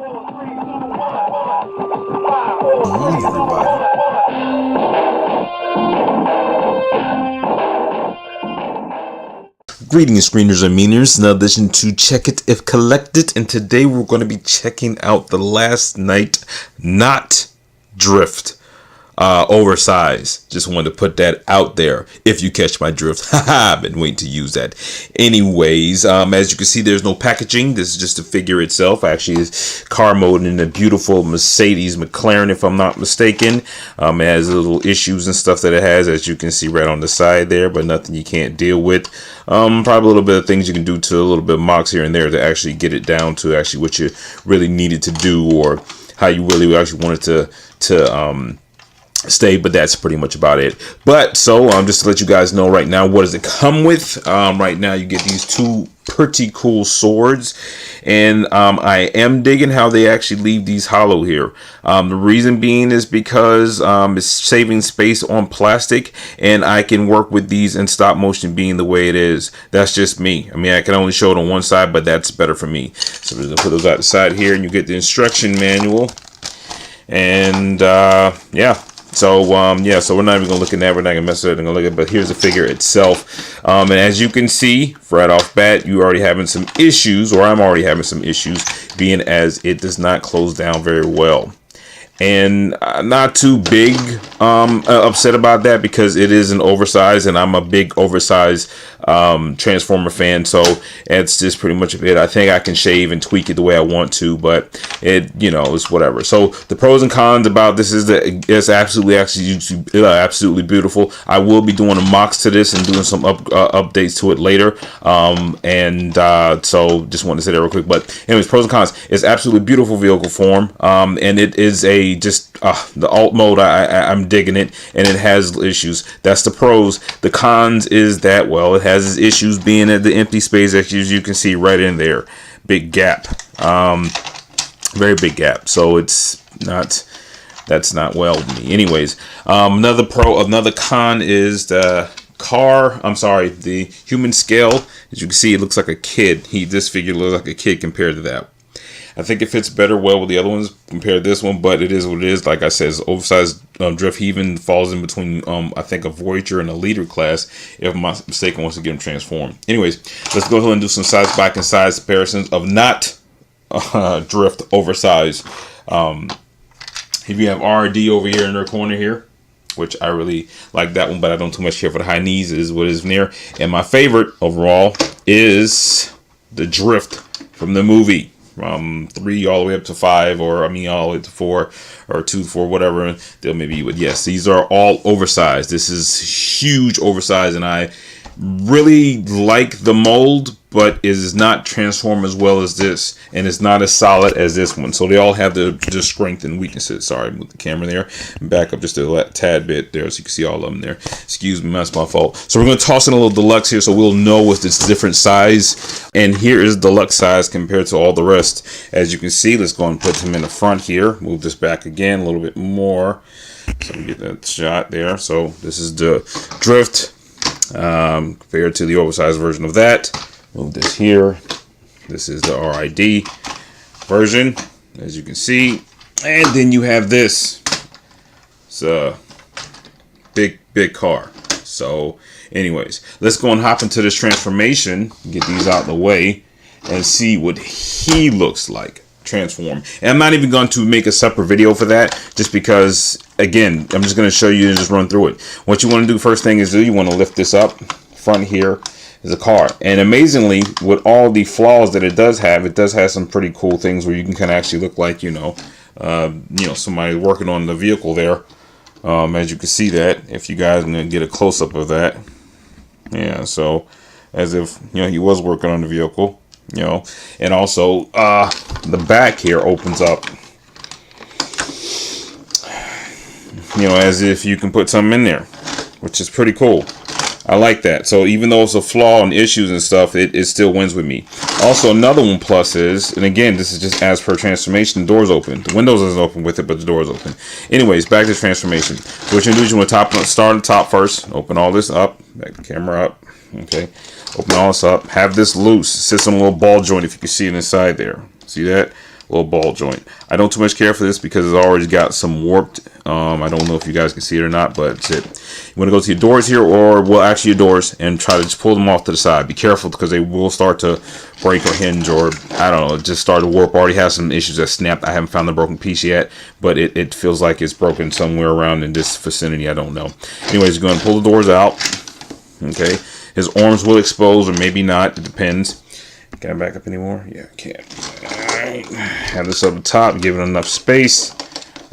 Morning, everybody. Greetings, screeners and meaners. In addition to Check It If Collected, and today we're going to be checking out the Last Night Not Drift oversized. Just wanted to put that out there. If you catch my drift, I've been waiting to use that. Anyways, as you can see, there's no packaging. This is just the figure itself. Actually, it's car mode in a beautiful Mercedes McLaren, if I'm not mistaken. It has little issues and stuff that it has, as you can see right on the side there, but nothing you can't deal with. Probably a little bit of things you can do to a little bit of mocks here and there to actually get it down to actually what you really needed to do, or how you really actually wanted to stay, but that's pretty much about it. But so just to let you guys know right now, what does it come with? Right now you get these two pretty cool swords, and I am digging how they actually leave these hollow here. The reason being is because it's saving space on plastic, and I can work with these in stop motion being the way it is. That's just me. I mean, I can only show it on one side, but that's better for me. So we're gonna put those out the side here, and you get the instruction manual, and yeah. So yeah, so we're not even gonna look at that. We're not gonna mess with it. I'm gonna look at it, but here's the figure itself. And as you can see, right off bat, you're already having some issues, or I'm already having some issues, being as it does not close down very well. And not too big upset about that, because it is an oversized, and I'm a big oversized Transformer fan, so it's just pretty much it. I think I can shave and tweak it the way I want to, but it, you know, it's whatever. So the pros and cons about this is that it's absolutely beautiful. I will be doing a mocks to this and doing some updates to it later, so just wanted to say that real quick. But anyways, pros and cons: it's absolutely beautiful vehicle form, and it is a the alt mode. I'm digging it, and it has issues. That's the pros. The cons is that, well, it has its issues being at the empty space, as you can see right in there. Big gap, very big gap. So it's not, that's not well with me. Anyways, another con is the the human scale. As you can see, it looks like a kid. This figure looks like a kid compared to that. I think it fits better well with the other ones compared to this one, but it is what it is. Like I said, it's oversized drift. He even falls in between, I think, a Voyager and a leader class, if I'm not mistaken, once to get him transformed. Anyways, let's go ahead and do some size back and size comparisons of not drift oversized. If you have RD over here in their corner here, which I really like that one, but I don't too much care for the high knees, is what is near. And my favorite overall is the drift from the movie. From 3 all the way up to 5, or I mean all the way to 4, or 2, 4, whatever they'll maybe. But yes, these are all oversized. This is huge oversized, and I really like the mold, but it is not transform as well as this, and it's not as solid as this one. So they all have their strength and weaknesses. Sorry, move the camera there and back up just a tad bit there, so you can see all of them there. Excuse me, that's my fault. So we're going to toss in a little deluxe here, so we'll know with this different size. And here is deluxe size compared to all the rest. As you can see, let's go and put him in the front here. Move this back again a little bit more, so we get that shot there. So this is the drift compared to the oversized version of that. Move this here. This is the RID version, as you can see. And then you have this. It's a big car. So anyways, let's go and hop into this transformation, get these out of the way, and see what he looks like transform. And I'm not even going to make a separate video for that, just because, again, I'm just going to show you and just run through it. What you want to do first thing is you want to lift this up. Front here is a car, and amazingly, with all the flaws that it does have some pretty cool things where you can kind of actually look like, you know, somebody working on the vehicle there. As you can see that, if you guys are going to get a close-up of that, yeah, so as if, you know, he was working on the vehicle, you know. And also the back here opens up, you know, as if you can put something in there, which is pretty cool. I like that. So even though it's a flaw and issues and stuff, it still wins with me. Also, another one plus is, and again, this is just as per transformation, the door's open. The windows isn't open with it, but the door's open. Anyways, back to transformation. So what you do is you want to start at the top first. Open all this up. Back the camera up. Okay. Open all this up. Have this loose. It sits on a little ball joint, if you can see it inside there. See that? little ball joint. I don't too much care for this because it's already got some warped. I don't know if you guys can see it or not, but it's it. You want to go to your doors here, or well, actually your doors, and try to just pull them off to the side. Be careful because they will start to break or hinge, or I don't know, just start to warp. Already has some issues that snapped. I haven't found the broken piece yet, but it feels like it's broken somewhere around in this vicinity. I don't know. Anyways, you're going to pull the doors out. Okay, his arms will expose, or maybe not. It depends. Can I back up anymore? Yeah, I can. Alright. Have this up the top, give it enough space.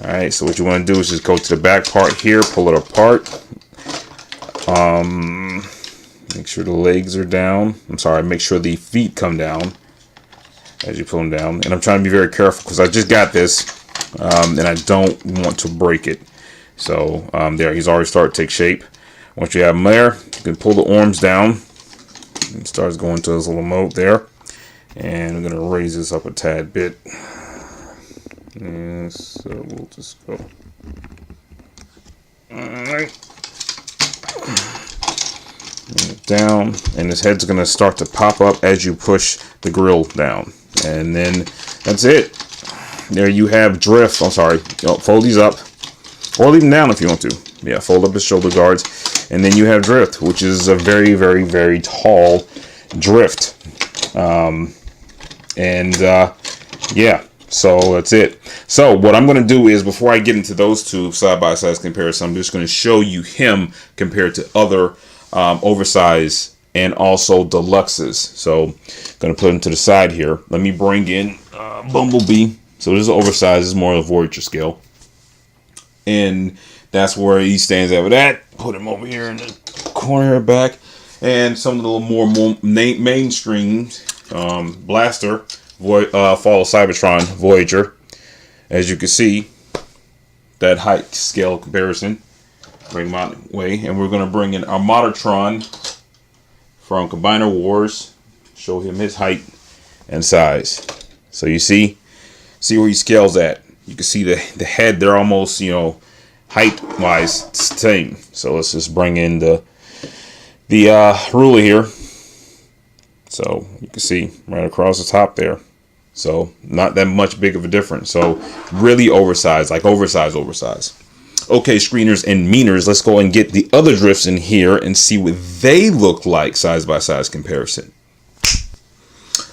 Alright, so what you want to do is just go to the back part here, pull it apart. Make sure the legs are down. I'm sorry, make sure the feet come down as you pull them down. And I'm trying to be very careful because I just got this and I don't want to break it. So there, he's already started to take shape. Once you have him there, you can pull the arms down. It starts going to his little mode there. And we're going to raise this up a tad bit. And so we'll just go. Alright. Down. And his head's going to start to pop up as you push the grill down. And then that's it. There you have Drift. I'm sorry. Fold these up. Or leave them down if you want to. Yeah, fold up his shoulder guards. And then you have Drift, which is a very, very, very tall Drift. Yeah, so that's it. So what I'm going to do is, before I get into those two side-by-side comparison, I'm just going to show you him compared to other oversized and also deluxes. So going to put him to the side here. Let me bring in Bumblebee. So this is oversized. This is more of a Voyager scale. And that's where he stands at with that. Put him over here in the corner back. And some of the little more mainstream Blaster, Fall of Cybertron, Voyager. As you can see, that height scale comparison. Bring him out of the way. And we're going to bring in Armadatron from Combiner Wars. Show him his height and size. So you see where he scales at. You can see the head, they're almost, height-wise same. So let's just bring in the ruler here. So you can see right across the top there. So not that much big of a difference. So really oversized, like oversized. Okay, screeners and meaners, let's go and get the other drifts in here and see what they look like size-by-size comparison.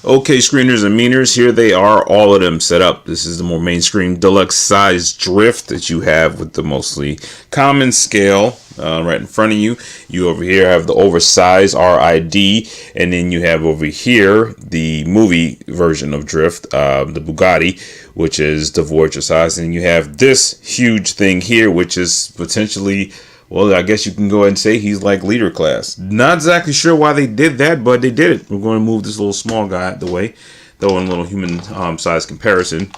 Okay, screeners and meaners, here they are, all of them set up. This is the more mainstream Deluxe Size Drift that you have with the mostly common scale right in front of you. You over here have the oversized RID, and then you have over here the movie version of Drift, the Bugatti, which is the Voyager size. And you have this huge thing here, which is potentially, well, I guess you can go ahead and say he's like leader class. Not exactly sure why they did that, but they did it. We're going to move this little small guy out the way, though in a little human size comparison.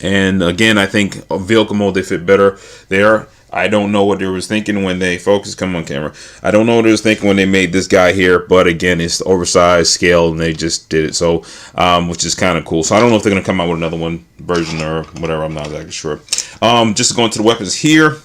And again, I think vehicle mode, they fit better there. I don't know what they was thinking when they focused. Come on, camera. I don't know what they was thinking when they made this guy here, but again, it's the oversized scale, and they just did it. So, which is kind of cool. So I don't know if they're gonna come out with another one version or whatever. I'm not exactly sure. Just going to the weapons here.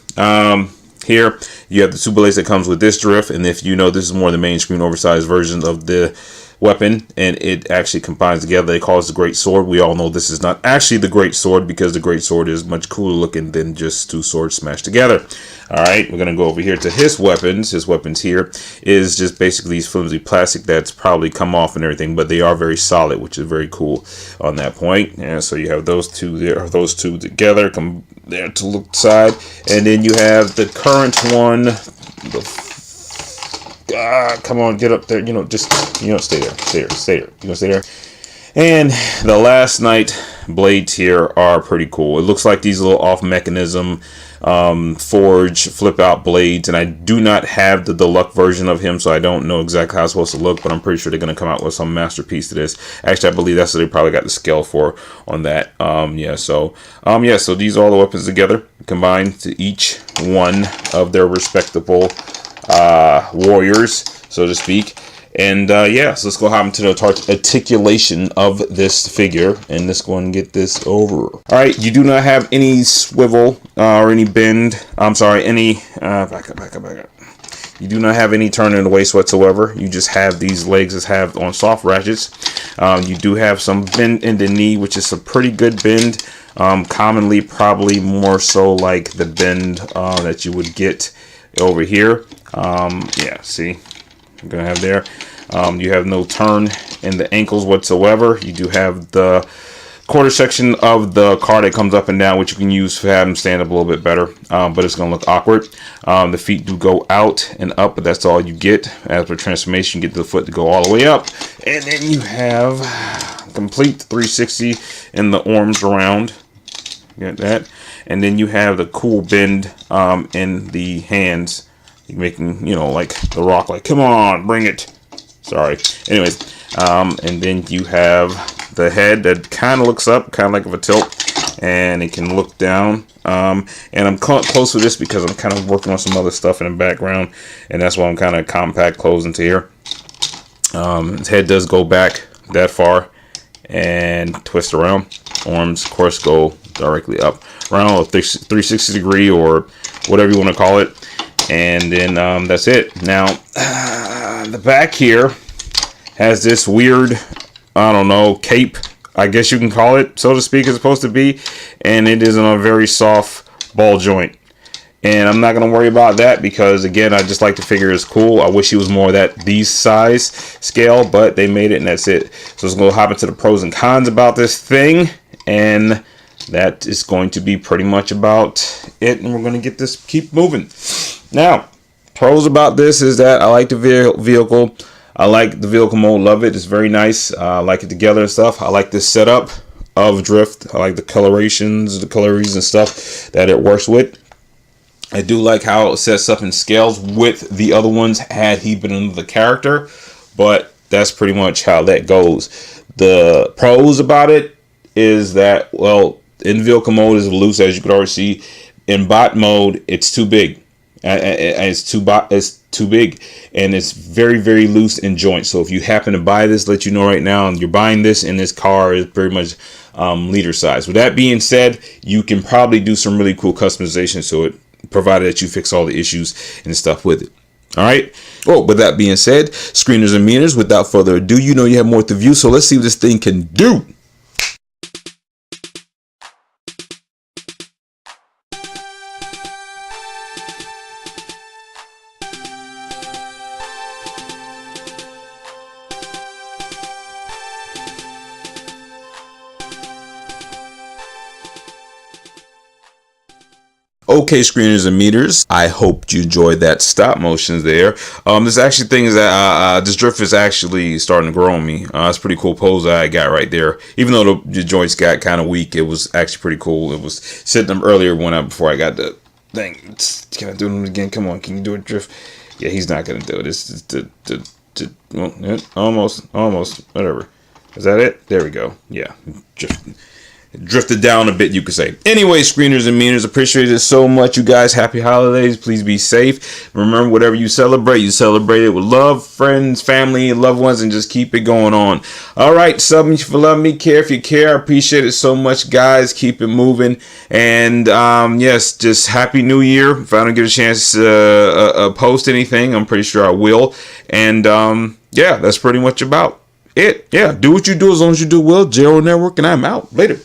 Here you have the two blades that comes with this drift, and if you know, this is more the mainstream oversized version of the weapon, and it actually combines together. They call it the Great Sword. We all know this is not actually the Great Sword, because the Great Sword is much cooler looking than just two swords smashed together. Alright, we're going to go over here to his weapons. His weapons here is just basically these flimsy plastic that's probably come off and everything, but they are very solid, which is very cool on that point. And so you have those two there, those two together, come there to look side, and then you have the current one, come on, get up there. Stay there. You gonna stay there? And the last night blades here are pretty cool. It looks like these little off mechanism forge flip out blades, and I do not have the deluxe version of him, so I don't know exactly how it's supposed to look, but I'm pretty sure they're gonna come out with some masterpiece to this. Actually, I believe that's what they probably got the scale for on that. So these are all the weapons together, combined to each one of their respectable warriors, so to speak. And so let's go hop into the articulation of this figure, and let's go and get this over. Alright, you do not have any swivel or any bend. I'm sorry, any back up. You do not have any turning in the waist whatsoever. You just have these legs that have on soft ratchets. You do have some bend in the knee, which is a pretty good bend. Commonly, probably more so like the bend that you would get over here. Yeah, see, you're gonna have there. You have no turn in the ankles whatsoever. You do have the quarter section of the car that comes up and down, which you can use to have them stand up a little bit better, but it's going to look awkward. The feet do go out and up, but that's all you get. As for transformation, you get the foot to go all the way up, and then you have complete 360 in the arms around. Get that? And then you have the cool bend in the hands. You're making, you know, like The Rock, like, come on, bring it. Sorry. Anyways, and then you have the head that kind of looks up, kind of like a tilt, and it can look down. And I'm close to this because I'm kind of working on some other stuff in the background, and that's why I'm kind of compact close into here. His head does go back that far and twist around. Arms, of course, go directly up around a 360 degree or whatever you want to call it. And then that's it. Now, the back here has this weird, I don't know, cape, I guess you can call it, so to speak, it's supposed to be. And it is on a very soft ball joint. And I'm not going to worry about that because, again, I just like the figure is cool. I wish it was more that these size scale, but they made it and that's it. So let's go hop into the pros and cons about this thing. And that is going to be pretty much about it. And we're going to get this, keep moving. Now, pros about this is that I like the vehicle. I like the vehicle mode, love it. It's very nice. I like it together and stuff. I like the setup of Drift. I like the colorations, the colors and stuff that it works with. I do like how it sets up and scales with the other ones had he been another character, but that's pretty much how that goes. The pros about it is that, well, in vehicle mode is loose, as you can already see. In bot mode, it's too big. It's too big, and it's very, very loose in joints. So if you happen to buy this, let you know right now, and you're buying this, and this car is very much liter size. With that being said, you can probably do some really cool customization to it, provided that you fix all the issues and stuff with it. All right. Well, with that being said, screeners and meters, without further ado, you know you have more to view, so let's see what this thing can do. Okay, screeners and meters, I hope you enjoyed that stop motion there. This actually thing is that this drift is actually starting to grow on me. It's a pretty cool pose I got right there. Even though the joints got kind of weak, it was actually pretty cool. It was sitting up earlier before I got the thing. Can I do it again? Come on, can you do a drift? Yeah, he's not gonna do it. It's well, yeah, almost, whatever. Is that it? There we go. Yeah, drifted down a bit, you could say. Anyway, screeners and meters, appreciate it so much, you guys. Happy holidays. Please be safe. Remember, whatever you celebrate it with love, friends, family, loved ones, and just keep it going on. All right, sub me if you love me, care if you care. I appreciate it so much, guys. Keep it moving. And yes, just happy new year. If I don't get a chance to post anything, I'm pretty sure I will. And yeah, that's pretty much about it. Yeah, do what you do as long as you do well. JRO Network, and I'm out. Later.